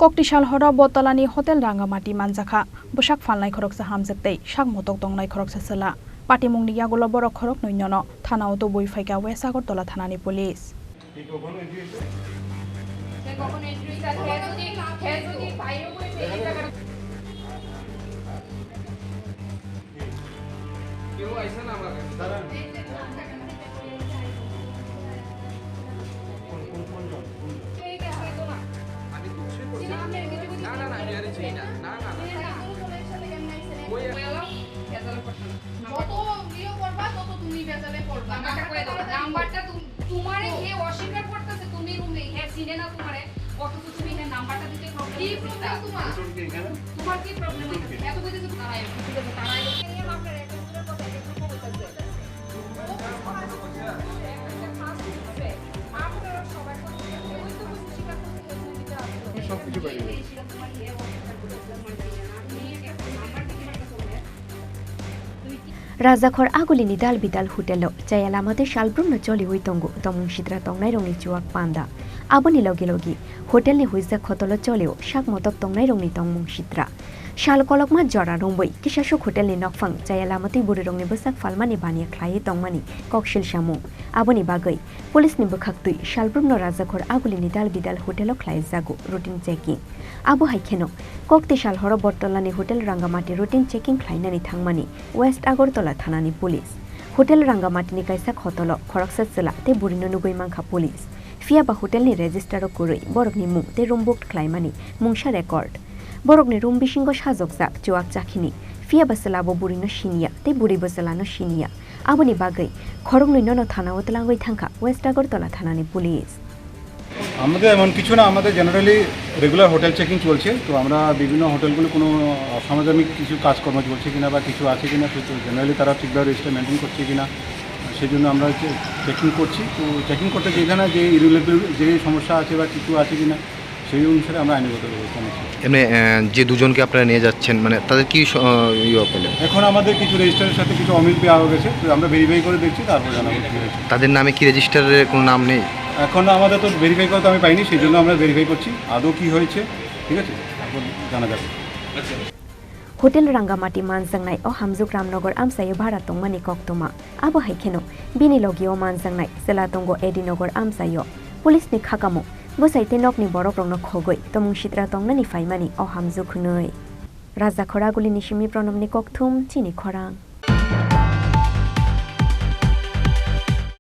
Koktisal hora botolani hotel rangamati manjaka busak falnai khoroksa hamjektei sak motok tongnai khoroksa sela patimungni yagulo borok khorok noinyono thana auto boi faika West Agartala thanani police Razakhor agulini dal bidal hotelo chayalamate shalbrumno choli huitongo tomung sidra tongnai rongni chuak panda aboni logi hotel ni huiza khotolo choleo shak motok tongnai rongni tongmung sidra shal kolokma jora romboi kisashok hotel ni nokfang chayalamate buri rongni bosak falmani bania khlai tongmani kokshil shamu aboni bagai police ni bukhaktui shalbrumno razakhor agulini dal bidal hotelo khlai jago routine checking abo haikheno Koktisal horo bortolani hotel rangamati routine checking khlainani thangmani West Agartala thanani police hotel rangamati ni kaisa khotolo khoroksa sela te burino nugoi mangkha police fia ba hotel ni register koroi borok ni mung te room booked khlaimani mungsha record borok ni room bisingo sajokjak chuak chakhini fia ba sela bo burino sinia te buri boselano sinia aboni bagai khorok noino thana otlangoi thangkha West Agartala thanani police আমাদের এমন কিছু না আমাদের generally regular hotel checking চলছে তো আমরা বিভিন্ন হোটেলগুলো কোনো অসামাজিক কিছু কাজকর্ম চলছে কিনা বা কিছু আছে কিনা তো জেনারেলি তারা ঠিকভাবে রেজিস্টার মেনটেন করছে কিনা সেই জন্য আমরা চেকিং করছি তো চেকিং করতে যেখানে যে ইরেগুলার যে সমস্যা আছে বা কিছু আছে কিনা সেই অনুসারে আমরা আইনগত ব্যবস্থা নিচ্ছি। এমনি যে দুজনকে আপনারা নিয়ে যাচ্ছেন মানে তাদের কি পেলেন? এখন আমাদের কিছু রেজিস্টারের সাথে কিছু অমিল পাওয়া গেছে তো আমরা ভেরিফাই করে দেখছি তারপর জানাবো কী হয়েছে। তাদের নামে কি রেজিস্টারের কোনো নাম নেই? এখন আমাদের তো ভেরিফাই করতে আমি পাইনি সেই জন্য আমরা ভেরিফাই করছি আদৌ কী হয়েছে ঠিক আছে তারপর জানা যাবে। Hotel rangamati manjangnai o hamjuk ramnagar amsayo bhara tongmani koktoma abo haikheno bini logi o manjangnai selatongo edinagar amsayo police ni khakamo bosaite nokni borok rongno khogoi tomung sidra tongnani faimani o hamjuk hunoi Razakhor agulini simi pronomni kokthum chini khorang